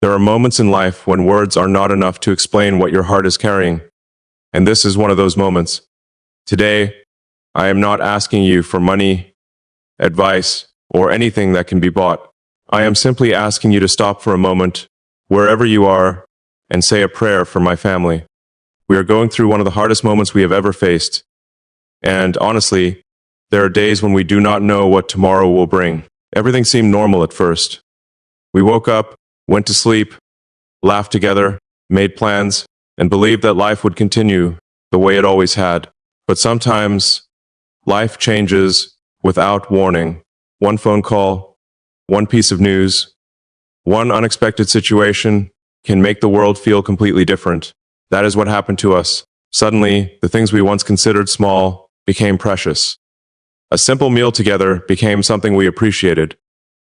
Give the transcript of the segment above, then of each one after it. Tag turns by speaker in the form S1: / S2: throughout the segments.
S1: There are moments in life when words are not enough to explain what your heart is carrying, and this is one of those moments. Today, I am not asking you for money, advice, or anything that can be bought. I am simply asking you to stop for a moment, wherever you are, and say a prayer for my family. We are going through one of the hardest moments we have ever faced, and honestly, there are days when we do not know what tomorrow will bring. Everything seemed normal at first. We woke up, went to sleep, laughed together, made plans, and believed that life would continue the way it always had. But sometimes, life changes without warning. One phone call, one piece of news, one unexpected situation can make the world feel completely different. That is what happened to us. Suddenly, the things we once considered small became precious. A simple meal together became something we appreciated.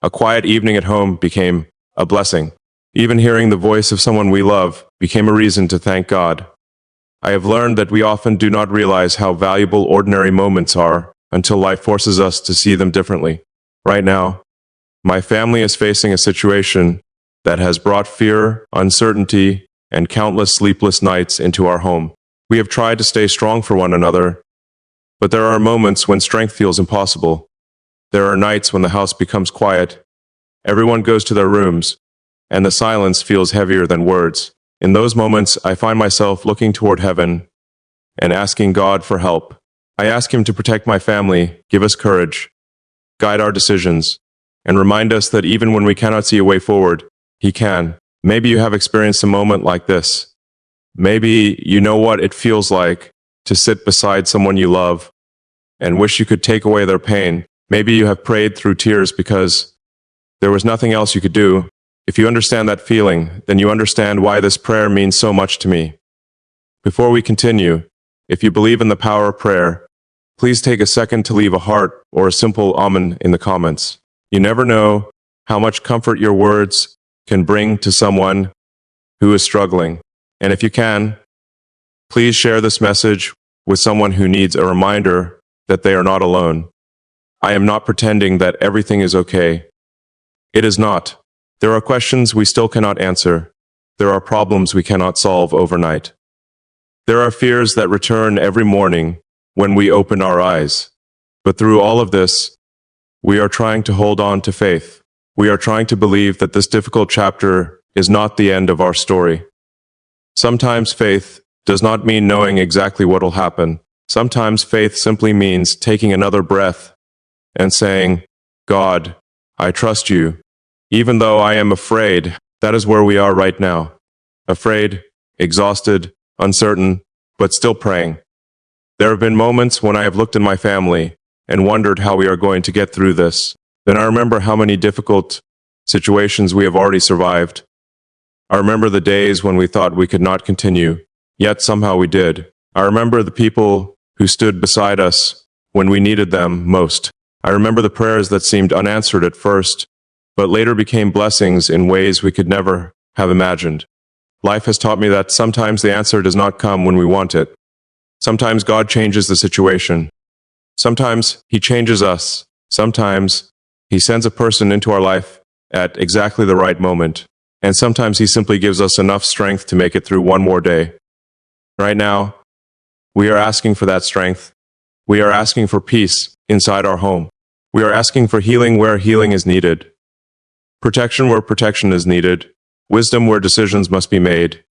S1: A quiet evening at home became a blessing. Even hearing the voice of someone we love became a reason to thank God. I have learned that we often do not realize how valuable ordinary moments are until life forces us to see them differently. Right now, my family is facing a situation that has brought fear, uncertainty, and countless sleepless nights into our home. We have tried to stay strong for one another, but there are moments when strength feels impossible. There are nights when the house becomes quiet, everyone goes to their rooms, and the silence feels heavier than words. In those moments, I find myself looking toward heaven and asking God for help. I ask Him to protect my family, give us courage, guide our decisions, and remind us that even when we cannot see a way forward, He can. Maybe you have experienced a moment like this. Maybe you know what it feels like to sit beside someone you love and wish you could take away their pain. Maybe you have prayed through tears because there was nothing else you could do. If you understand that feeling, then you understand why this prayer means so much to me. Before we continue, if you believe in the power of prayer, please take a second to leave a heart or a simple amen in the comments. You never know how much comfort your words can bring to someone who is struggling. And if you can, please share this message with someone who needs a reminder that they are not alone. I am not pretending that everything is okay. It is not. There are questions we still cannot answer. There are problems we cannot solve overnight. There are fears that return every morning when we open our eyes. But through all of this, we are trying to hold on to faith. We are trying to believe that this difficult chapter is not the end of our story. Sometimes faith does not mean knowing exactly what will happen. Sometimes faith simply means taking another breath and saying, God, I trust you. Even though I am afraid, that is where we are right now. Afraid, exhausted, uncertain, but still praying. There have been moments when I have looked at my family and wondered how we are going to get through this. Then I remember how many difficult situations we have already survived. I remember the days when we thought we could not continue, yet somehow we did. I remember the people who stood beside us when we needed them most. I remember the prayers that seemed unanswered at first, but later became blessings in ways we could never have imagined. Life has taught me that sometimes the answer does not come when we want it. Sometimes God changes the situation. Sometimes He changes us. Sometimes He sends a person into our life at exactly the right moment. And sometimes He simply gives us enough strength to make it through one more day. Right now, we are asking for that strength. We are asking for peace inside our home. We are asking for healing where healing is needed. Protection where protection is needed. Wisdom where decisions must be made.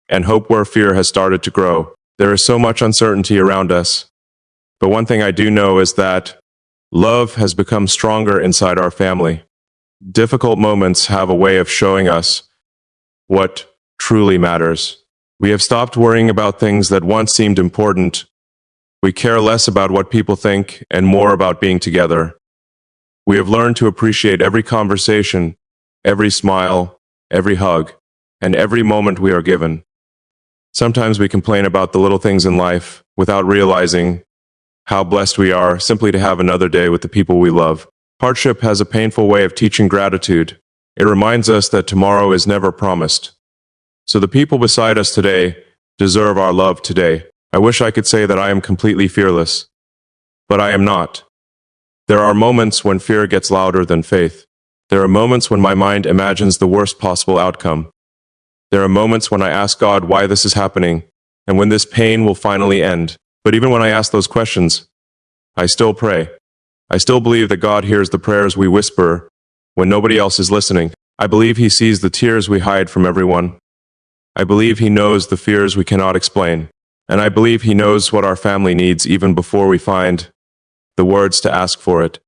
S1: And hope where fear has started to grow. There is so much uncertainty around us. But one thing I do know is that love has become stronger inside our family. Difficult moments have a way of showing us what truly matters. We have stopped worrying about things that once seemed important. We care less about what people think and more about being together. We have learned to appreciate every conversation, every smile, every hug, and every moment we are given. Sometimes we complain about the little things in life without realizing how blessed we are simply to have another day with the people we love. Hardship has a painful way of teaching gratitude. It reminds us that tomorrow is never promised. So the people beside us today deserve our love today. I wish I could say that I am completely fearless, but I am not. There are moments when fear gets louder than faith. There are moments when my mind imagines the worst possible outcome. There are moments when I ask God why this is happening and when this pain will finally end. But even when I ask those questions, I still pray. I still believe that God hears the prayers we whisper when nobody else is listening. I believe He sees the tears we hide from everyone. I believe He knows the fears we cannot explain. And I believe He knows what our family needs even before we find the words to ask for it.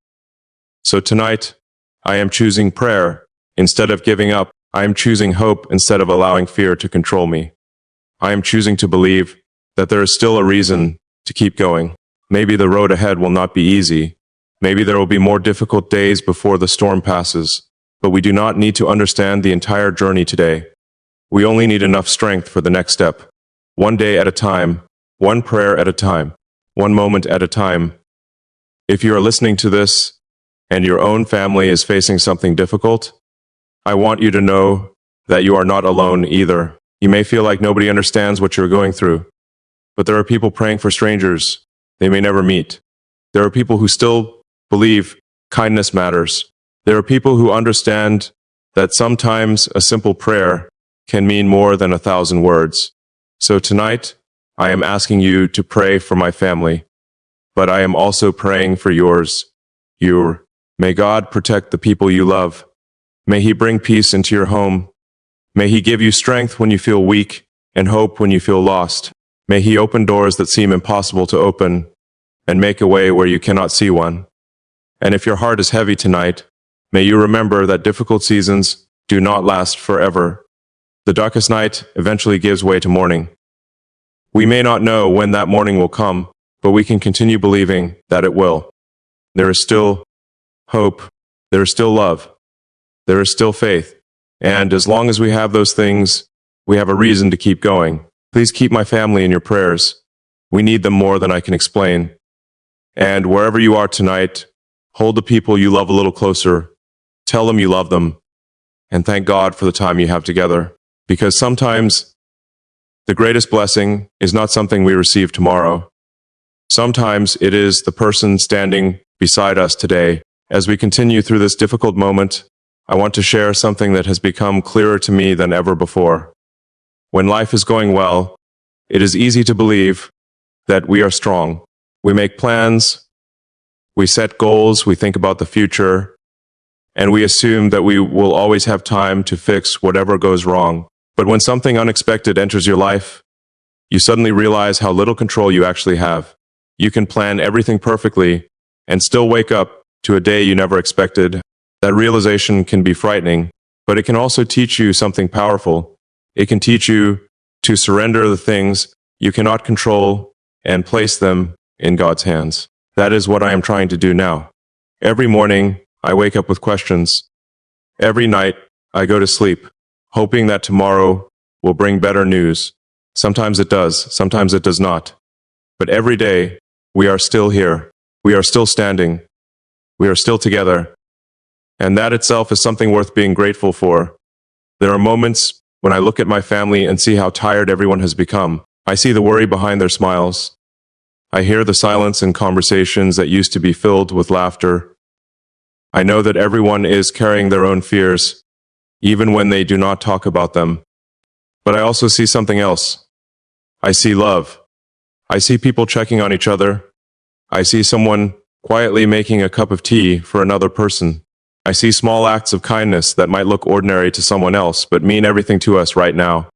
S1: So tonight, I am choosing prayer instead of giving up. I am choosing hope instead of allowing fear to control me. I am choosing to believe that there is still a reason to keep going. Maybe the road ahead will not be easy. Maybe there will be more difficult days before the storm passes. But we do not need to understand the entire journey today. We only need enough strength for the next step. One day at a time, one prayer at a time, one moment at a time. If you are listening to this and your own family is facing something difficult, I want you to know that you are not alone either. You may feel like nobody understands what you're going through, but there are people praying for strangers they may never meet. There are people who still believe kindness matters. There are people who understand that sometimes a simple prayer can mean more than 1,000 words. So tonight, I am asking you to pray for my family, but I am also praying for yours. May God protect the people you love. May He bring peace into your home. May He give you strength when you feel weak and hope when you feel lost. May He open doors that seem impossible to open and make a way where you cannot see one. And if your heart is heavy tonight, may you remember that difficult seasons do not last forever. The darkest night eventually gives way to morning. We may not know when that morning will come, but we can continue believing that it will. There is still hope. There is still love. There is still faith. And as long as we have those things, we have a reason to keep going. Please keep my family in your prayers. We need them more than I can explain. And wherever you are tonight, hold the people you love a little closer. Tell them you love them. And thank God for the time you have together. Because sometimes the greatest blessing is not something we receive tomorrow. Sometimes it is the person standing beside us today. As we continue through this difficult moment, I want to share something that has become clearer to me than ever before. When life is going well, it is easy to believe that we are strong. We make plans, we set goals, we think about the future, and we assume that we will always have time to fix whatever goes wrong. But when something unexpected enters your life, you suddenly realize how little control you actually have. You can plan everything perfectly and still wake up to a day you never expected. That realization can be frightening, but it can also teach you something powerful. It can teach you to surrender the things you cannot control and place them in God's hands. That is what I am trying to do now. Every morning, I wake up with questions. Every night, I go to sleep, hoping that tomorrow will bring better news. Sometimes it does, sometimes it does not. But every day, we are still here. We are still standing. We are still together. And that itself is something worth being grateful for. There are moments when I look at my family and see how tired everyone has become. I see the worry behind their smiles. I hear the silence in conversations that used to be filled with laughter. I know that everyone is carrying their own fears, even when they do not talk about them. But I also see something else. I see love. I see people checking on each other. I see someone quietly making a cup of tea for another person. I see small acts of kindness that might look ordinary to someone else, but mean everything to us right now.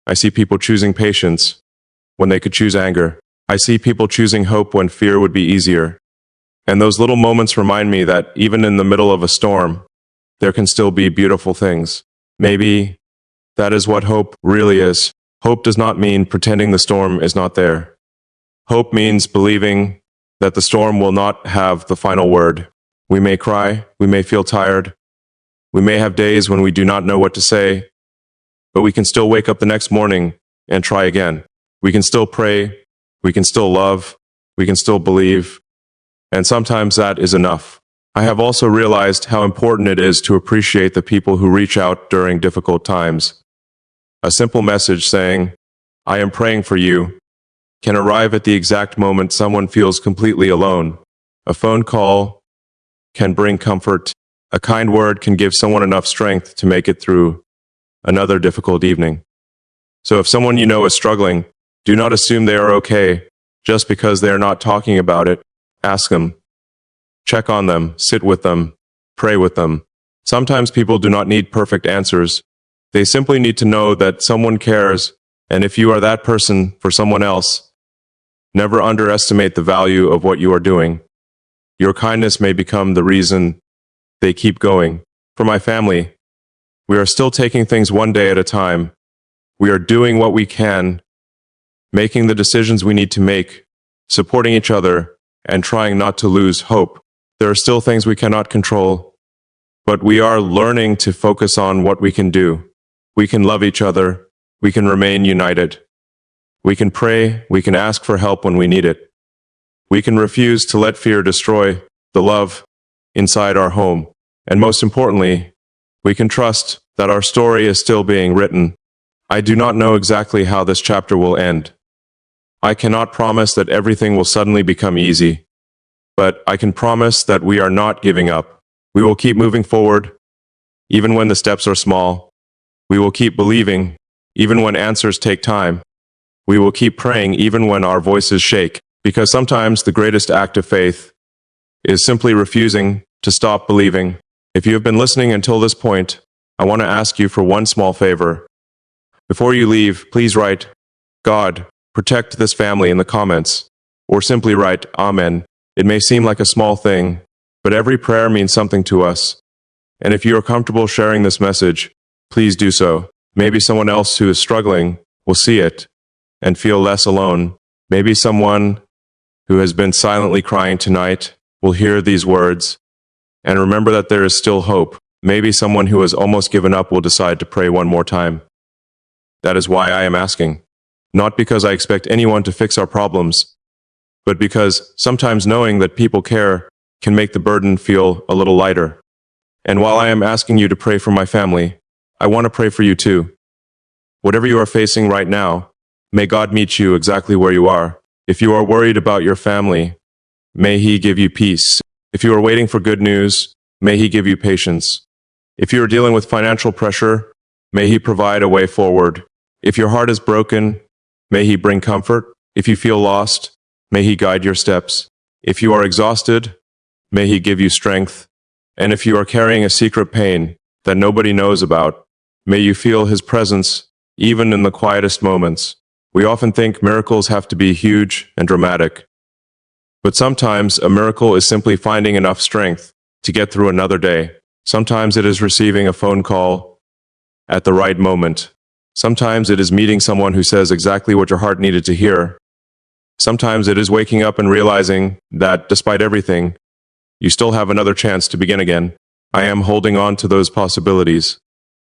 S1: I see people choosing patience when they could choose anger. I see people choosing hope when fear would be easier. And those little moments remind me that even in the middle of a storm, there can still be beautiful things. Maybe that is what hope really is. Hope does not mean pretending the storm is not there. Hope means believing that the storm will not have the final word. We may cry, we may feel tired, we may have days when we do not know what to say, but we can still wake up the next morning and try again. We can still pray, we can still love, we can still believe, and sometimes that is enough. I have also realized how important it is to appreciate the people who reach out during difficult times. A simple message saying, "I am praying for you," can arrive at the exact moment someone feels completely alone. A phone call can bring comfort. A kind word can give someone enough strength to make it through another difficult evening. So if someone you know is struggling, do not assume they are okay just because they are not talking about it. Ask them. Check on them, sit with them, pray with them. Sometimes people do not need perfect answers. They simply need to know that someone cares, and if you are that person for someone else, never underestimate the value of what you are doing. Your kindness may become the reason they keep going. For my family, we are still taking things one day at a time. We are doing what we can, making the decisions we need to make, supporting each other, and trying not to lose hope. There are still things we cannot control, but we are learning to focus on what we can do. We can love each other. We can remain united. We can pray. We can ask for help when we need it. We can refuse to let fear destroy the love inside our home. And most importantly, we can trust that our story is still being written. I do not know exactly how this chapter will end. I cannot promise that everything will suddenly become easy, but I can promise that we are not giving up. We will keep moving forward, even when the steps are small. We will keep believing, even when answers take time. We will keep praying, even when our voices shake, because sometimes the greatest act of faith is simply refusing to stop believing. If you have been listening until this point, I want to ask you for one small favor. Before you leave, please write, "God, protect this family" in the comments, or simply write, "Amen." It may seem like a small thing, but every prayer means something to us. And if you are comfortable sharing this message, please do so. Maybe someone else who is struggling will see it and feel less alone. Maybe someone who has been silently crying tonight will hear these words and remember that there is still hope. Maybe someone who has almost given up will decide to pray one more time. That is why I am asking. Not because I expect anyone to fix our problems, but because sometimes knowing that people care can make the burden feel a little lighter. And while I am asking you to pray for my family, I want to pray for you too. Whatever you are facing right now, may God meet you exactly where you are. If you are worried about your family, may He give you peace. If you are waiting for good news, may He give you patience. If you are dealing with financial pressure, may He provide a way forward. If your heart is broken, may He bring comfort. If you feel lost, may He guide your steps. If you are exhausted, may He give you strength. And if you are carrying a secret pain that nobody knows about, may you feel His presence even in the quietest moments. We often think miracles have to be huge and dramatic. But sometimes a miracle is simply finding enough strength to get through another day. Sometimes it is receiving a phone call at the right moment. Sometimes it is meeting someone who says exactly what your heart needed to hear. Sometimes it is waking up and realizing that despite everything, you still have another chance to begin again. I am holding on to those possibilities.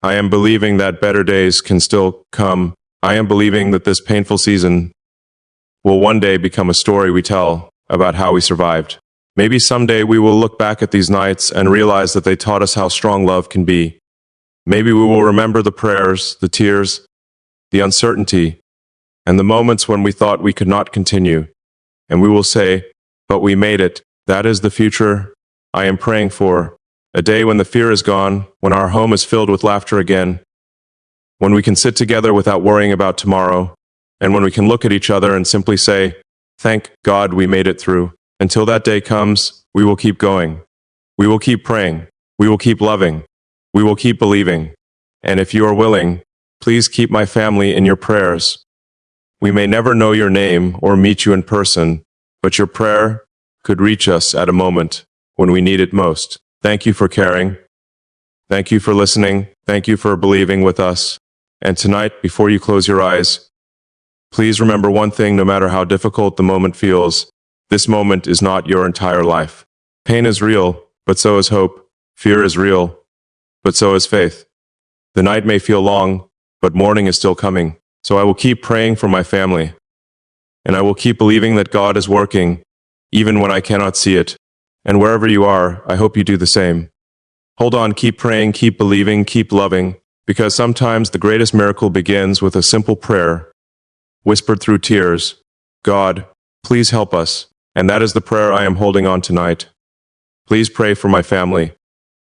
S1: I am believing that better days can still come. I am believing that this painful season will one day become a story we tell about how we survived. Maybe someday we will look back at these nights and realize that they taught us how strong love can be. Maybe we will remember the prayers, the tears, the uncertainty, and the moments when we thought we could not continue. And we will say, "But we made it." That is the future I am praying for. A day when the fear is gone, when our home is filled with laughter again, when we can sit together without worrying about tomorrow, and when we can look at each other and simply say, "Thank God we made it through." Until that day comes, we will keep going. We will keep praying. We will keep loving. We will keep believing. And if you are willing, please keep my family in your prayers. We may never know your name or meet you in person, but your prayer could reach us at a moment when we need it most. Thank you for caring. Thank you for listening. Thank you for believing with us. And tonight, before you close your eyes, please remember one thing: no matter how difficult the moment feels, this moment is not your entire life. Pain is real, but so is hope. Fear is real, but so is faith. The night may feel long, but morning is still coming. So I will keep praying for my family, and I will keep believing that God is working, even when I cannot see it. And wherever you are, I hope you do the same. Hold on, keep praying, keep believing, keep loving, because sometimes the greatest miracle begins with a simple prayer, whispered through tears. God, please help us. And that is the prayer I am holding on tonight. Please pray for my family.